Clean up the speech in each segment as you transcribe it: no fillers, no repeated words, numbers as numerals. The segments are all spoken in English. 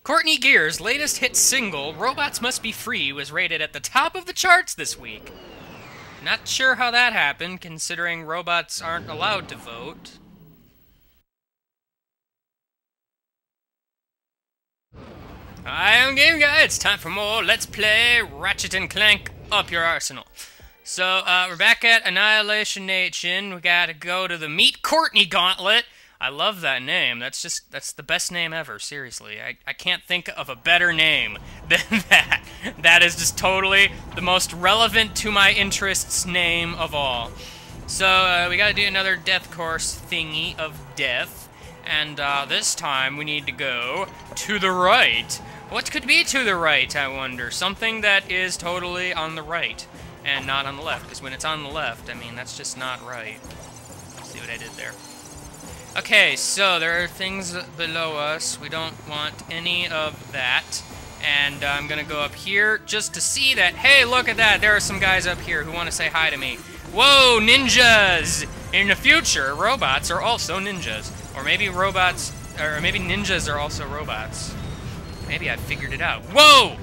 Courtney Gear's latest hit single, Robots Must Be Free, was rated at the top of the charts this week. Not sure how that happened, considering robots aren't allowed to vote. I am Game Guy, it's time for more Let's Play Ratchet and Clank Up Your Arsenal. So, we're back at Annihilation Nation. We gotta go to the Meet Courtney Gauntlet. I love that name. That's the best name ever, seriously. I can't think of a better name than that. That is just totally the most relevant to my interests name of all. So, we gotta do another death course thingy of death. And, this time we need to go to the right. What could be to the right, I wonder? Something that is totally on the right and not on the left. Because when it's on the left, I mean, that's just not right. See what I did there? Okay, so there are things below us. We don't want any of that. And I'm gonna go up here just to see that, hey, look at that, there are some guys up here who want to say hi to me. Whoa, ninjas! In the future, robots are also ninjas. Or maybe robots, or maybe ninjas are also robots. Maybe I figured it out. Whoa!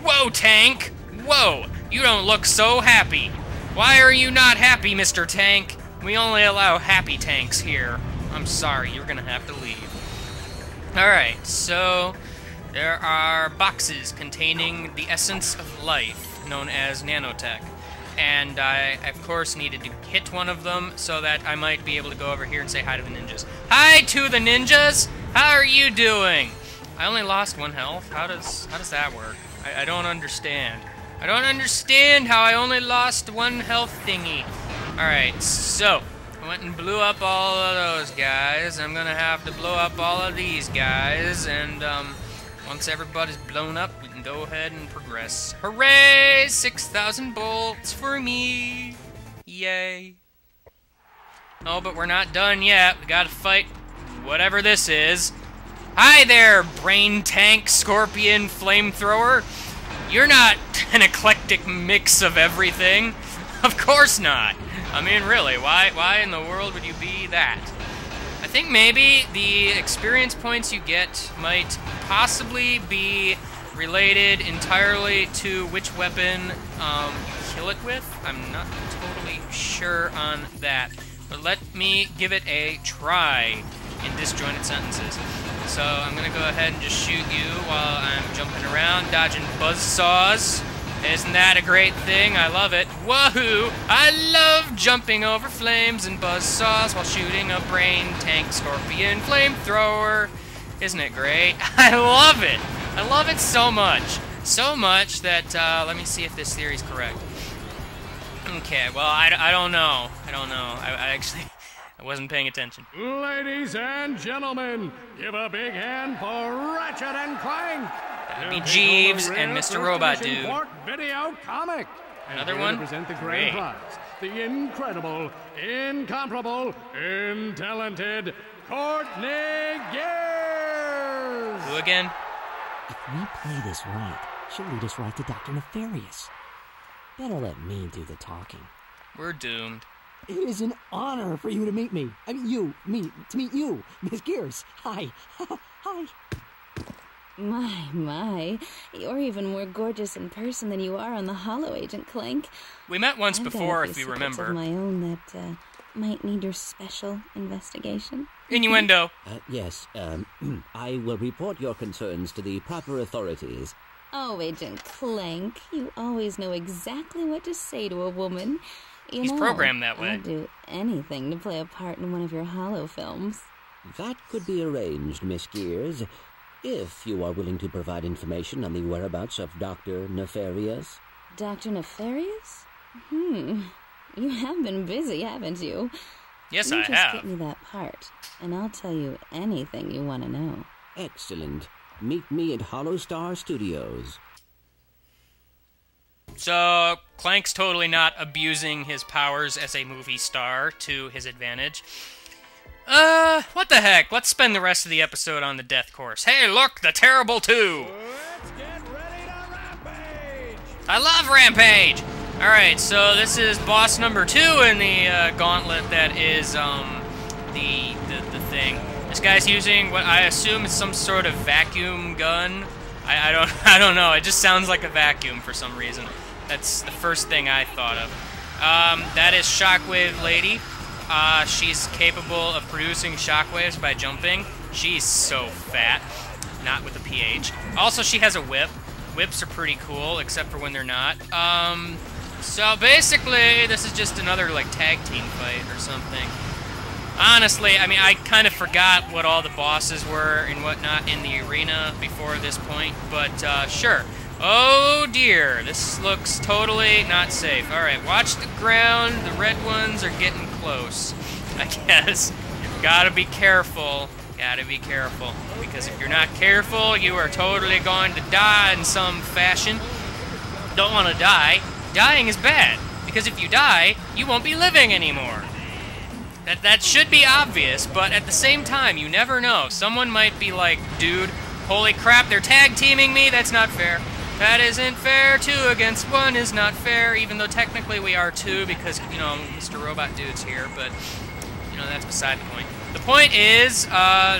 Whoa, Tank! Whoa! You don't look so happy. Why are you not happy, Mr. Tank? We only allow happy tanks here. I'm sorry, you're gonna have to leave. Alright, so there are boxes containing the essence of life, known as nanotech. And I, of course, needed to hit one of them so that I might be able to go over here and say hi to the ninjas. Hi to the ninjas! How are you doing? I only lost 1 health. How does that work? I don't understand. I don't understand how I only lost 1 health thingy. Alright, so I went and blew up all of those guys. I'm gonna have to blow up all of these guys, and once everybody's blown up, we can go ahead and progress. Hooray! 6,000 bolts for me! Yay! Oh, but we're not done yet. We gotta fight whatever this is. Hi there, brain tank, scorpion, flamethrower. You're not an eclectic mix of everything. Of course not. I mean, really, why in the world would you be that? I think maybe the experience points you get might possibly be related entirely to which weapon you kill it with. I'm not totally sure on that. But let me give it a try in disjointed sentences. So I'm gonna go ahead and just shoot you while I'm jumping around, dodging buzzsaws. Isn't that a great thing? I love it. Wahoo! I love jumping over flames and buzzsaws while shooting a brain tank scorpion flamethrower. Isn't it great? I love it! I love it so much. So much that, let me see if this theory is correct. Okay, well, I don't know. I don't know. I actually, I wasn't paying attention. Ladies and gentlemen, give a big hand for Ratchet and Clank. That'd be Jeeves and Mr. Robot Dude. Video comic. Another one? Present the grand prize, the incredible, incomparable, talented Courtney Gears. Who again? If we play this right, she'll lead us right to Dr. Nefarious. Better let me do the talking. We're doomed. It is an honor for you to meet me. I mean, to meet you, Miss Gears. Hi. Hi. My, you're even more gorgeous in person than you are on the Holo, Agent Clank. We met once before, if you I've got a few secrets remember. of my own that might need your special investigation. Innuendo. Yes, I will report your concerns to the proper authorities. Oh, Agent Clank, you always know exactly what to say to a woman. He's programmed that way. I'd do anything to play a part in one of your Holo films. That could be arranged, Miss Gears, if you are willing to provide information on the whereabouts of Dr. Nefarious. Dr. Nefarious? You have been busy, haven't you? Yes, You I just have. get me that part, and I'll tell you anything you want to know. Excellent. Meet me at Holostar Studios. So, Clank's totally not abusing his powers as a movie star to his advantage. What the heck? Let's spend the rest of the episode on the death course. Hey, look, the Terrible 2! Let's get ready to Rampage! I love Rampage! Alright, so this is boss number 2 in the gauntlet that is, the thing. This guy's using what I assume is some sort of vacuum gun. I don't know. It just sounds like a vacuum for some reason. That's the first thing I thought of. That is Shockwave Lady. She's capable of producing shockwaves by jumping. She's so fat. Not with a PH. Also, she has a whip. Whips are pretty cool, except for when they're not. So basically, this is just another, like, tag team fight or something. Honestly, I mean, I kind of forgot what all the bosses were and whatnot in the arena before this point, but, sure. Oh, dear. This looks totally not safe. Alright, watch the ground. The red ones are getting close, I guess. Gotta be careful. Gotta be careful. Because if you're not careful, you are totally going to die in some fashion. Don't want to die. Dying is bad. Because if you die, you won't be living anymore. That should be obvious, but at the same time, you never know. Someone might be like, dude, holy crap, they're tag teaming me. That's not fair. That isn't fair. 2 against 1 is not fair, even though technically we are 2 because, you know, Mr. Robot Dude's here, but, you know, that's beside the point. The point is,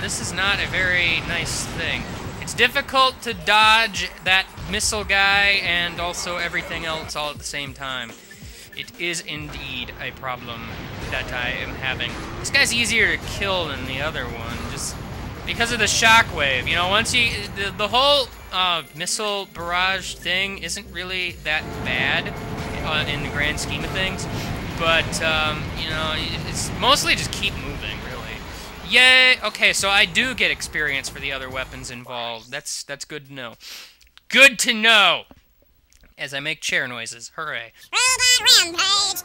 this is not a very nice thing. It's difficult to dodge that missile guy and also everything else all at the same time. It is indeed a problem that I am having. This guy's easier to kill than the other one, just because of the shockwave. You know, once you... The whole missile barrage thing isn't really that bad in the grand scheme of things, but, you know, it's mostly just keep moving, really. Yay! Okay, so I do get experience for the other weapons involved. That's good to know. Good to know! As I make chair noises. Hooray. Robot Rampage!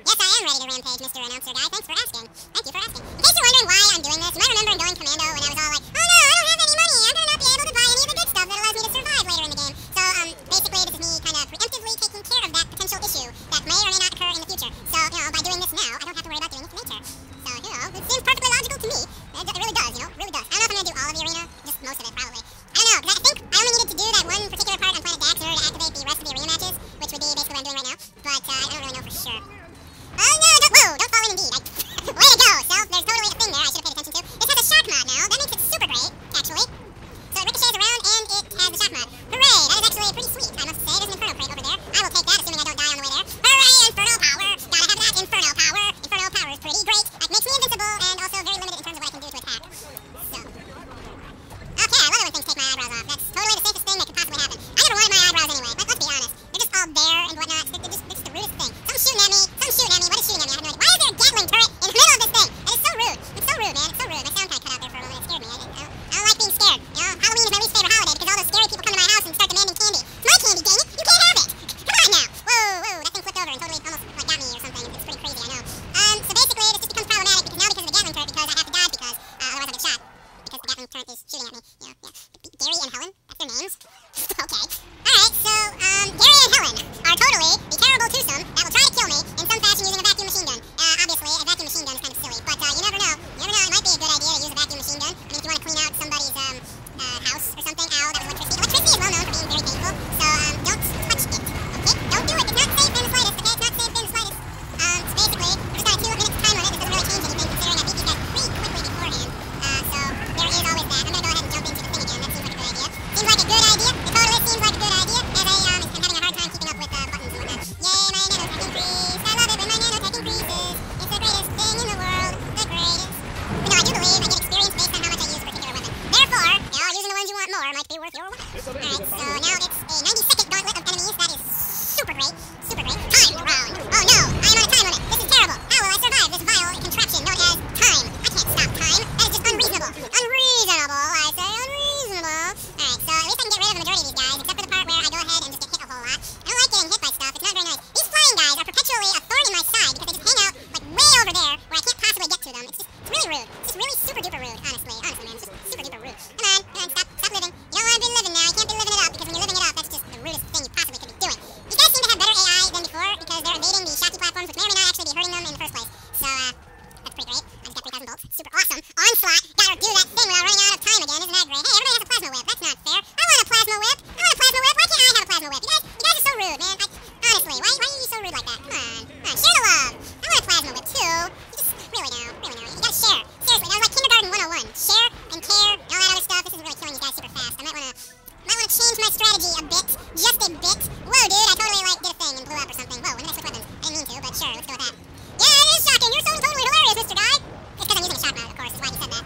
Yes, I am ready to rampage, Mr. Announcer Guy. Thanks for asking. Thank you for asking. In case you're wondering why I'm doing this, you might remember going commando when I was all like, oh no, I don't have any money. I'm gonna not be able to buy any of the good stuff that allows me to survive later in the game. So, basically, this is me kind of preemptively taking care of that potential issue that may or may not occur in the future. So, you know, by doing this now, I don't have to worry about doing it later. So, you know, it seems perfectly logical to me. It really does, you know, it really does. I don't know if I'm gonna do all of the arena, just most of it, probably. I don't know, because I think I only needed to do that one particular part on Planet Dax in order to activate the rest of the arena matches, which would be basically what I'm doing right now. But, I don't really know for sure. Oh no, don't fall in indeed. Way to go, Self. There's totally a thing there I should have paid attention to. This has a shock mod now. That makes it super great, actually. So it ricochets around and it has the shock mod. Hooray, that is actually pretty sweet, I must say. There's an Inferno crate over there. I will take that, assuming I don't die on the way there. Hooray, Inferno power! Gotta have that Inferno power. Inferno power is pretty great. It makes me invincible and also very limited in terms of what I can do to attack. So. Okay, I love it when things take my eyebrows off. That's totally the safest thing that could possibly happen. I never wanted my eyebrows anyway. Let's be honest. They're just all bare and whatnot. They're just the rudest thing. Something's shooting at me. Something's shooting at me. What is shooting at me? I have no idea. Why is there a Gatling turret in the middle of this thing? That is so rude. It's so rude, man. It's so rude. My sound kind of cut out there for a moment. It scared me. I don't like being scared. You know, Halloween is my least favorite holiday because all those scary people come to my house and start demanding candy. It's my candy, dang it. You can't have it. Come on now. Whoa. That thing flipped over and totally almost like got me or something. It's pretty crazy, I know. So basically, this just becomes problematic because now because of the Gatling turret, because I have to dodge because otherwise I get shot. Because the Gatling turret is shooting at me. You know, yeah. Gary and Helen, that's their names. Okay. Alright, so, Gary and Helen are totally the terrible twosome that will try to kill me in some fashion using a vacuum machine gun. Obviously, a vacuum machine gun is kind of silly, but you never know. You never know, it might be a good idea to use a vacuum machine gun. I mean, if you want to clean out somebody's, house or something. Ow, that was electricity. Electricity is well known for being very painful, so, don't touch it. Okay? Don't do it. It's not safe in the slightest, okay? It's not safe in the slightest. So basically, we're just got a 2 minutes time limit. This doesn't really change anything considering I beat these guys pretty quickly beforehand. So, there is always that. I'm gonna go ahead and jump into the thing again. That seems like a good idea. Seems like a good idea. It totally seems like a good idea. As I'm having a hard time keeping up with buttons and whatnot. Yay, my nanotech increase. I love it when my nanotech increases. It's the greatest thing in the world. The greatest. But no, I do believe I get experience based on how much I use a particular weapon. Therefore, you know, using the ones you want more might be worth your while. Alright, so now it's a 90-second gauntlet of enemies. That is super great. Super great. Time round. Oh no, I am on a time limit. This is terrible. How will I survive this vile contraption known as time? I can't stop time. That is just unreasonable. Unreasonable, I say. Unreasonable. Alright, so at least I can get rid of the majority of these guys, except for the part where I go ahead and just get hit a whole lot. I don't like getting hit by stuff. It's not very nice. These flying guys are perpetually a thorn in my side because they just hang out like way over there where I can't possibly get to them. It's really rude. It's just really super duper rude, honestly. Honestly, man. It's just super duper rude. Come on, stop living. You don't want to be living now. You can't be living it up because when you're living it up, that's just the rudest thing you possibly could be doing. These guys seem to have better AI my strategy a bit. Just a bit. Whoa, dude, I totally, like, did a thing and blew up or something. Whoa, when did I switch weapons? I didn't mean to, but sure, let's go with that. Yeah, it is shocking. You're so totally hilarious, Mr. Guy. It's because I'm using a shock mount, of course, is why he said that.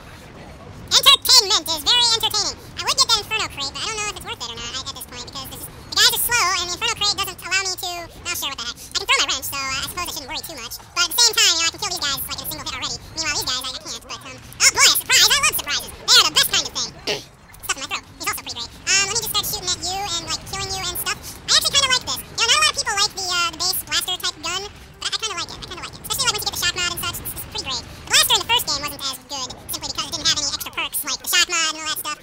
Entertainment is very entertaining. I would get that Inferno crate, but I don't know if it's worth it or not at this point, because the guys are slow, and the Inferno crate doesn't allow me to... Oh, sure, what the heck. I can throw my wrench, so I suppose I shouldn't worry too much. But at the same time, you know, I can kill these guys, like, in a single hit already. Meanwhile, these guys, I can't, but, oh, boy, a surprise. I love surprises. They are the best kind of thing. Stuff in my throat. He's also pretty great. Let me just start shooting at you and, like, killing you and stuff. I actually kind of like this. You know, not a lot of people like the base blaster-type gun, but I kind of like it. I kind of like it. Especially, like, once you get the shock mod and such, it's pretty great. The blaster in the first game wasn't as good, simply because it didn't have any extra perks, like the shock mod and all that stuff.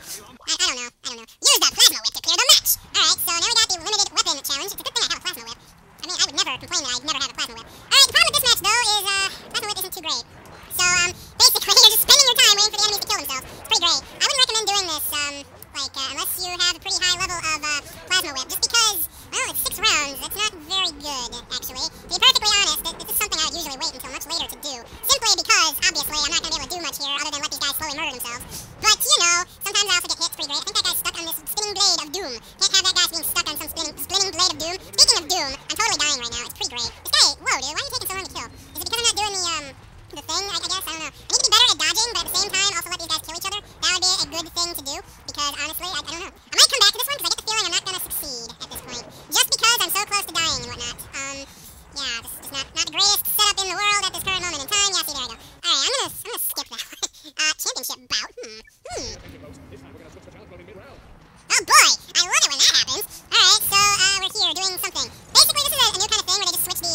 I don't know. Use the plasma whip to clear the match! Alright, so now we got the limited weapon challenge. It's a good thing I have a plasma whip. I mean, I would never complain that I'd never have a plasma whip. Alright, the problem with this match, though, is, plasma whip isn't too great. So, basically, you're just spending your time waiting for the enemies to kill themselves. It's pretty great. I wouldn't recommend doing this, unless you have a pretty high level of, plasma whip, just because, well, it's 6 rounds. That's not very good, actually. To be perfectly honest, this is something I would usually wait until much later to do. Simply because, obviously, I'm not going to be able to do much here other than let these guys slowly murder themselves. But, you know, sometimes I also get hit. It's pretty great. I think that guy's stuck on this spinning blade of doom. Can't have that guy being stuck on some spinning blade of doom. Speaking of doom, I'm totally dying right now. It's pretty great. This guy, whoa, dude, why are you taking so long to kill? Is it because I'm not doing the thing, I guess? I don't know. I need to be better at dodging, but at the same time, also let these guys kill each other. That would be a good thing to do, because honestly, I don't know. I might come back to this one, because I get the feeling I'm not going to succeed at this point. Just because I'm so close to dying and whatnot. Yeah, this is not the greatest setup in the world at this current moment in time. Yeah, see, there I go. Alright, I'm gonna skip that one. Championship bout. Oh boy! I love it when that happens. Alright, so, we're here doing something. Basically, this is a new kind of thing where they just switch the,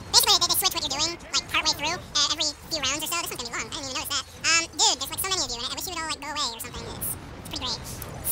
basically, they switch what you're doing, like, partway through, every few rounds or so. This one's gonna be long. I didn't even notice that. Dude, there's, like, so many of you, and I wish you would all, like, go away or something. It's pretty great.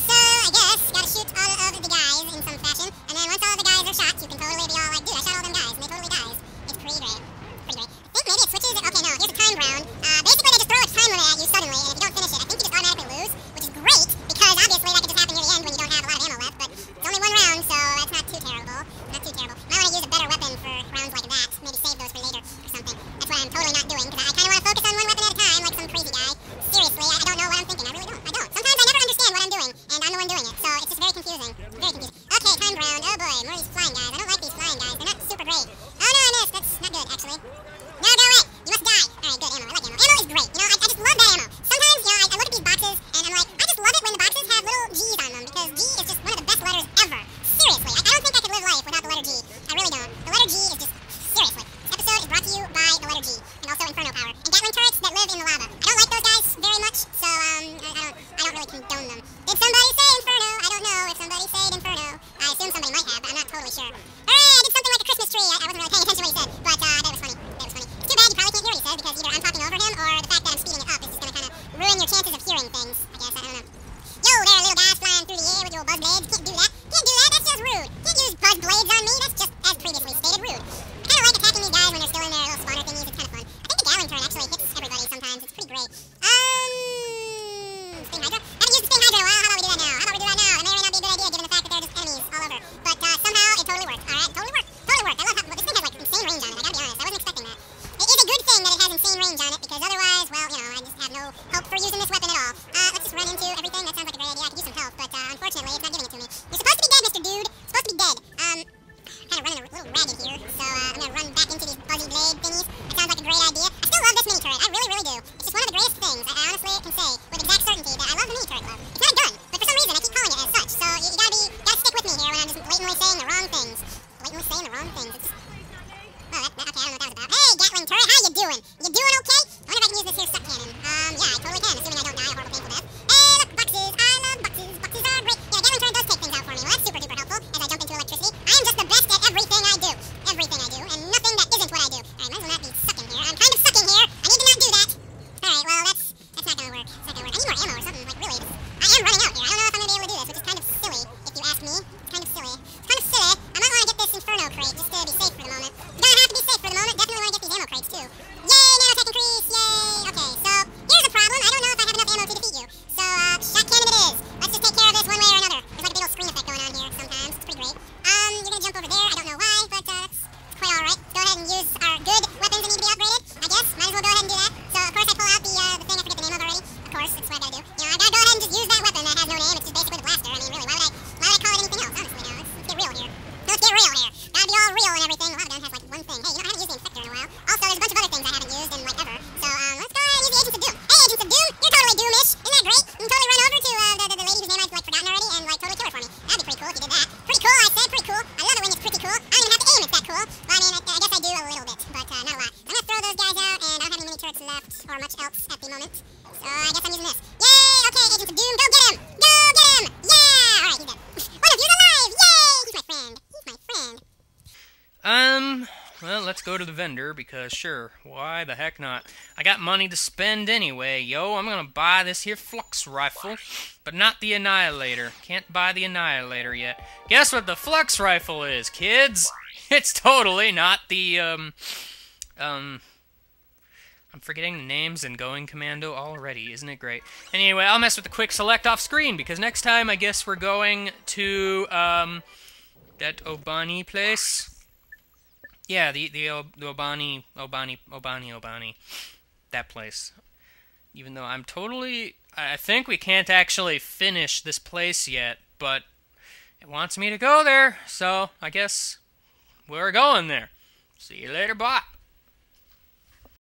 So, I guess, gotta shoot all of the guys in some fashion, and then once all of the guys are shot, you can totally be all like, dude, I shot all them guys, and they totally dies. It's pretty great. Pretty great. I think maybe it switches it. Okay, no, here's a time round. Basically, they just throw a time limit at you suddenly, and if you don't finish it, I think you just automatically lose, which is great, because obviously that could just happen near the end when you don't have a lot of ammo left, but it's only one round, so that's not too terrible. Not too terrible. Might want to use a better weapon for rounds like that. Maybe save those for later or something. That's what I'm totally not doing, because I kind of want to focus on one weapon at a time, like some crazy guy. Seriously, I don't know what I'm thinking. I really don't. I don't. Sometimes I never understand what I'm doing, and I'm the one doing it, so it's just very confusing. Very confusing. Okay, time round. Oh boy, more of these flying guys. I don't like these flying guys. They're not super great. Oh no, I missed. That's not good, actually. No, go away. You must die. Alright, good. Ammo. I like ammo. Ammo is great. You know, I just love that ammo. Sometimes, you know, I look at these boxes, and I'm like, I just love it when the boxes have little G's on them, because G is just one of the best letters ever. Seriously. I don't think I could live life without the letter G. I really don't. The letter G is just... Seriously. This episode is brought to you by the letter G, and also Inferno power. And Gatling turrets that live in the lava. I don't like those guys very much, so, I don't really condone them. Did somebody say Inferno? I don't know if somebody said Inferno. I assume somebody might have, but I'm not totally sure. Hooray! I did something like a Christmas tree. I wasn't really paying attention to what he said, but, that was funny. That was funny. It's too bad you probably can't hear what he said, because either I'm talking over him, or the fact that I'm speeding it up is just gonna kind of ruin your chances of hearing things, I guess. I don't know. Yo there, little guys flying through the air with your buzz blades. Can't do that. Can't do that. That's just rude. Can't use buzz blades on me. That's just, as previously stated, rude. I kind of like attacking these guys when they're still in their little spawner thingies. It's kind of fun. I think the Gatling turret actually hits everybody sometimes. It's pretty great. Sting Hydra? Haven't used the Sting Hydra in a while. How about we do that now? That may or may not be a good idea given the fact that there are just enemies all over. But, somehow it totally worked. Alright, totally worked. Totally worked. I love how, this thing has, like, insane range on it. I gotta be honest. I wasn't expecting that. It is a good thing that it has insane range on it, because otherwise, well, you know, I just have no hope for using this weapon at all. Let's just run into everything. That sounds like a great idea. I could use some health, but, unfortunately, it's not giving it to me. You're supposed to be dead, Mr. Dude. Supposed to be dead. Kind of running a little ragged here, so, I'm gonna run back into these buzzy blade thingies. That sounds like a great idea. I still love this mini turret. I really, really do. It's just one of the greatest things. I honestly can say with exact certainty that I love the mini turret glove. It's not a gun, but for some reason I keep calling it as such, so you gotta stick with me here when I'm just blatantly saying the wrong things. Blatantly saying the wrong things. It's... Oh, okay, I don't know what that was about. Hey, Gatling turret, how you doing? You doing okay? I wonder if I can use this here suck cannon. Yeah, I totally can, assuming I don't die a horrible painful death. Hey, look, boxes. I love boxes. Boxes are great. Yeah, Gatling turret does take things out for me. Well, that's super duper helpful as I jump into electricity. I am just the best at everything I do. Everything I do, and nothing that isn't what I do. Alright, might as well not be sucking here. I'm kind of sucking here. I need to not do that. Alright, well, that's not gonna work. It's not gonna work. I need more ammo or something. Like, really, I am running out here. I don't know if I'm gonna be able to do this, which is kind of silly, if you ask me. It's kind of silly. It's kind of silly. I might want to get this Inferno crate just to be safe for the moment. Gonna have to be safe for the moment. Definitely want to get these ammo crates, too. let's go to the vendor, because sure, why the heck not? I got money to spend anyway, yo. I'm gonna buy this here flux rifle, but not the Annihilator. Can't buy the Annihilator yet. Guess what the flux rifle is, kids? It's totally not the, I'm forgetting the names and going commando already, isn't it great? Anyway, I'll mess with the quick select off screen, because next time I guess we're going to, that Obani place. Yeah, the Obani, that place. Even though I think we can't actually finish this place yet, but it wants me to go there, so I guess we're going there. See you later, bye.